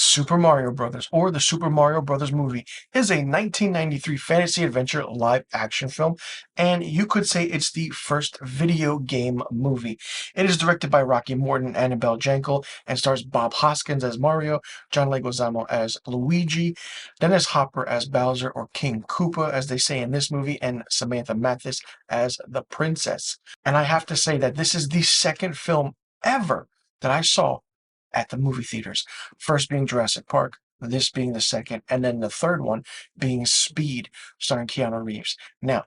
Super Mario Brothers, or the Super Mario Brothers movie, is a 1993 fantasy adventure live action film, and you could say it's the first video game movie. It is directed by Rocky Morton and Annabelle Jankel and stars Bob Hoskins as Mario, John Leguizamo as Luigi, Dennis Hopper as Bowser, or King Koopa, as they say in this movie, and Samantha Mathis as the princess. And I have to say that this is the second film ever that I saw at the movie theaters. First being Jurassic Park, this being the second, and then the third one being Speed, starring Keanu Reeves. Now,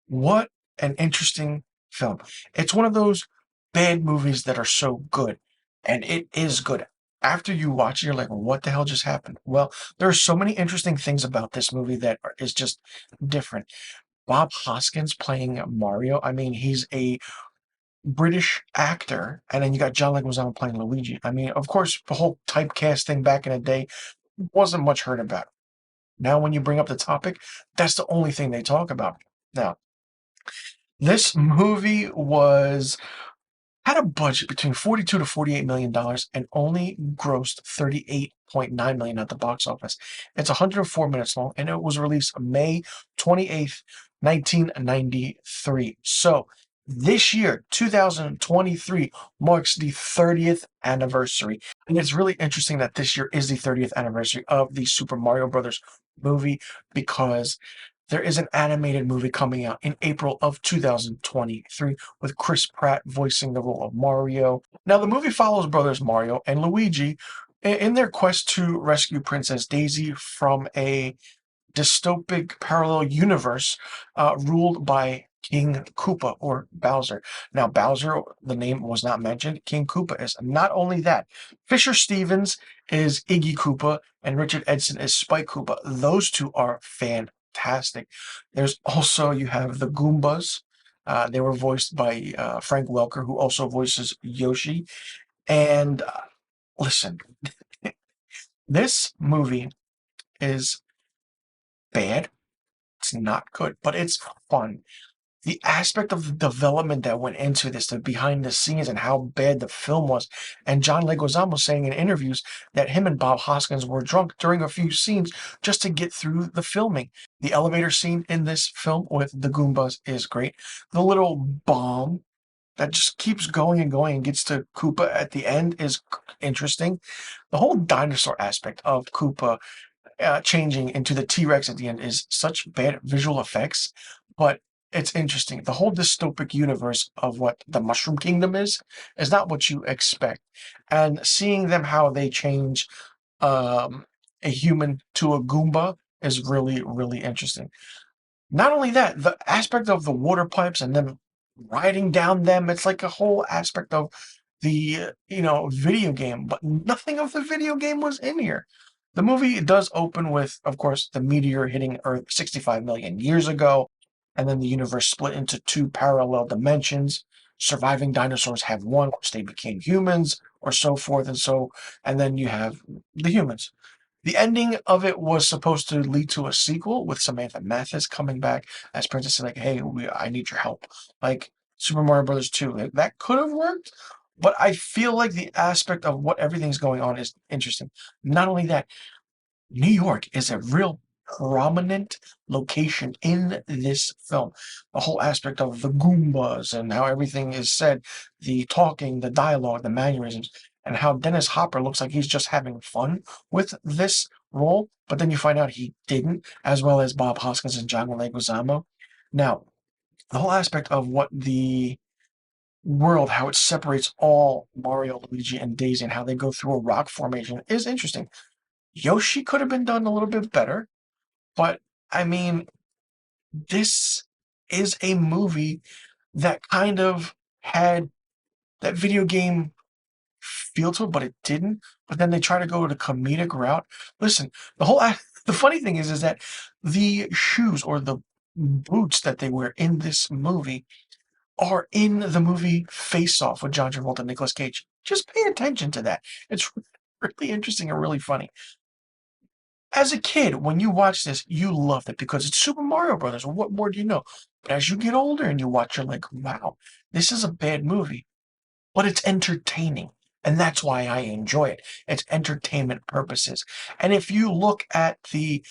what an interesting film. It's one of those bad movies that are so good, and it is good. After you watch it, you're like, what the hell just happened? Well, there are so many interesting things about this movie that is just different. Bob Hoskins playing Mario, I mean, he's a British actor, and then you got John Leguizamo playing Luigi. I mean, of course, the whole typecast thing back in the day wasn't much heard about. Now, when you bring up the topic, that's the only thing they talk about. Now, this movie was had a budget between 42 to 48 million dollars and only grossed 38.9 million at the box office. It's 104 minutes long, and it was released May 28th, 1993. So this year, 2023, marks the 30th anniversary. And it's really interesting that this year is the 30th anniversary of the Super Mario Brothers movie, because there is an animated movie coming out in April of 2023 with Chris Pratt voicing the role of Mario. Now, the movie follows brothers Mario and Luigi in their quest to rescue Princess Daisy from a dystopic parallel universe ruled by King Koopa, or Bowser. Now, Bowser, the name was not mentioned. King Koopa is. Not only that, Fisher Stevens is Iggy Koopa and Richard Edson is Spike Koopa. Those two are fantastic. There's also, you have the Goombas. They were voiced by Frank Welker, who also voices Yoshi. And listen, this movie is bad. It's not good, but it's fun. The aspect of the development that went into this, the behind the scenes, and how bad the film was. And John Leguizamo saying in interviews that him and Bob Hoskins were drunk during a few scenes just to get through the filming. The elevator scene in this film with the Goombas is great. The little bomb that just keeps going and going and gets to Koopa at the end is interesting. The whole dinosaur aspect of Koopa changing into the T-Rex at the end is such bad visual effects, but it's interesting. The whole dystopic universe of what the Mushroom Kingdom is not what you expect. And seeing them how they change a human to a Goomba is really, really interesting. Not only that, the aspect of the water pipes and them riding down them, it's like a whole aspect of the, video game, but nothing of the video game was in here. The movie does open with, of course, the meteor hitting Earth 65 million years ago, and then the universe split into two parallel dimensions. Surviving dinosaurs have won, which they became humans, or so forth and then you have the humans. The ending of it was supposed to lead to a sequel with Samantha Mathis coming back as Princess, like, hey, I need your help. Like Super Mario Brothers 2. That could have worked, but I feel like the aspect of what everything's going on is interesting. Not only that, New York is a real prominent location in this film. The whole aspect of the Goombas and how everything is said, the talking, the dialogue, the mannerisms, and how Dennis Hopper looks like he's just having fun with this role, but then you find out he didn't, as well as Bob Hoskins and John Leguizamo. Now, the whole aspect of what the world, how it separates all Mario, Luigi, and Daisy, and how they go through a rock formation is interesting. Yoshi could have been done a little bit better, but I mean, this is a movie that kind of had that video game feel to it, but it didn't. But then they try to go the comedic route. Listen, the funny thing is that the shoes or the boots that they wear in this movie are in the movie Face Off with John Travolta and Nicolas Cage. Just pay attention to that. It's really interesting and really funny. As a kid, when you watch this, you loved it because it's Super Mario Brothers. What more do you know? But as you get older and you watch, you're like, wow, this is a bad movie, but it's entertaining. And that's why I enjoy it. It's entertainment purposes. And if you look at the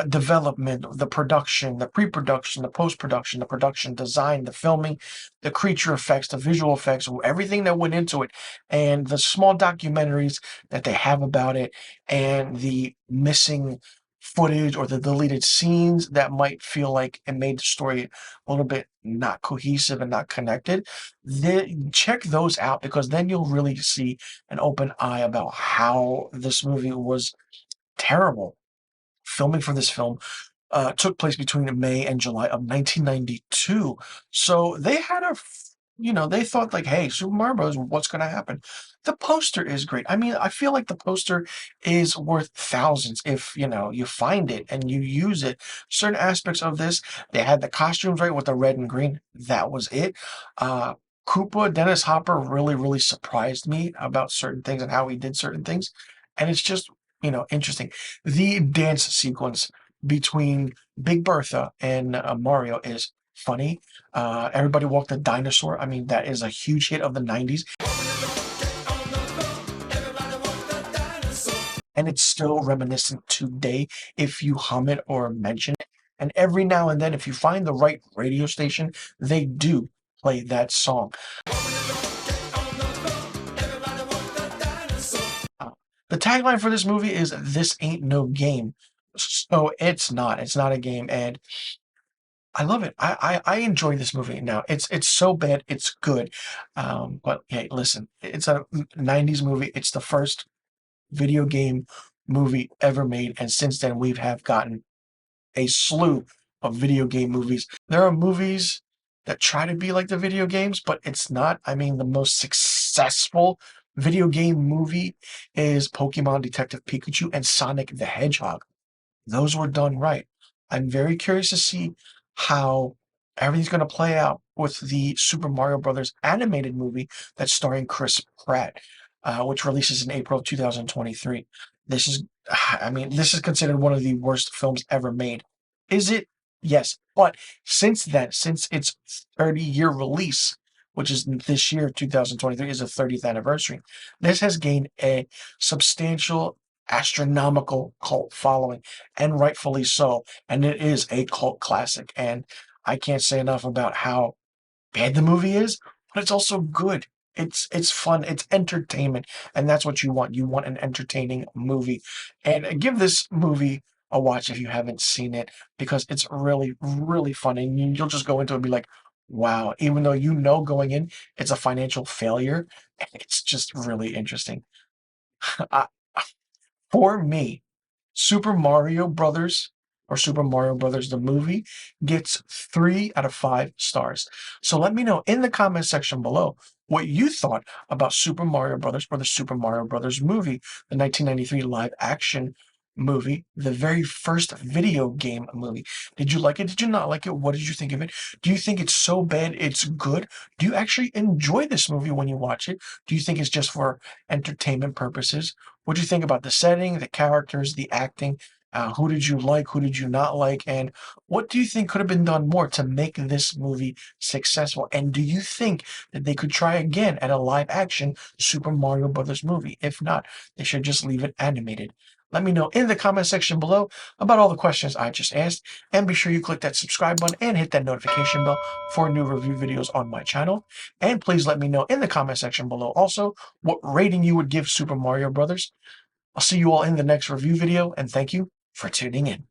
development, the production, the pre-production, the post-production, the production design, the filming, the creature effects, the visual effects, everything that went into it, and the small documentaries that they have about it, and the missing footage or the deleted scenes that might feel like it made the story a little bit not cohesive and not connected, check those out, because then you'll really see an open eye about how this movie was terrible. Filming for this film took place between May and July of 1992. So they had they thought like, hey, Super Mario Bros., what's going to happen? The poster is great. I mean, I feel like the poster is worth thousands if, you find it and you use it. Certain aspects of this, they had the costumes right with the red and green. That was it. Uh, Koopa, Dennis Hopper really, really surprised me about certain things and how he did certain things. And it's just, interesting. The dance sequence between Big Bertha and Mario is funny. Everybody Walked the Dinosaur. I mean, that is a huge hit of the 90s. And it's still reminiscent today if you hum it or mention it. And every now and then, if you find the right radio station, they do play that song. The tagline for this movie is "This ain't no game." So it's not. It's not a game, and I love it. I enjoy this movie. Now it's so bad it's good, but hey, listen, it's a '90s movie. It's the first video game movie ever made, and since then we have gotten a slew of video game movies. There are movies that try to be like the video games, but it's not. I mean, the most successful video game movie is Pokemon Detective Pikachu and Sonic the Hedgehog. Those were done right. I'm very curious to see how everything's going to play out with the Super Mario Brothers animated movie that's starring Chris Pratt, which releases in April of 2023. This is, I mean, this is considered one of the worst films ever made. Is it? Yes. But since then, since its 30-year release, which is this year, 2023, is the 30th anniversary, this has gained a substantial, astronomical cult following, and rightfully so. And it is a cult classic. And I can't say enough about how bad the movie is, but it's also good. It's fun. It's entertainment, and that's what you want. You want an entertaining movie, and give this movie a watch if you haven't seen it, because it's really, really fun, and you'll just go into it and be like, wow. Even though going in, it's a financial failure, it's just really interesting. I, for me, Super Mario Brothers or Super Mario Brothers the movie gets 3 out of 5 stars. So let me know in the comment section below what you thought about Super Mario Brothers or the Super Mario Brothers movie, the 1993 live action movie, the very first video game movie. Did you like it? Did you not like it? What did you think of it? Do you think it's so bad it's good? Do you actually enjoy this movie when you watch it? Do you think it's just for entertainment purposes? What do you think about the setting, the characters, the acting? Who did you like? Who did you not like? And what do you think could have been done more to make this movie successful? And do you think that they could try again at a live action Super Mario Brothers movie? If not, they should just leave it animated. Let me know in the comment section below about all the questions I just asked, and be sure you click that subscribe button and hit that notification bell for new review videos on my channel. And please let me know in the comment section below also what rating you would give Super Mario Brothers. I'll see you all in the next review video, and thank you for tuning in.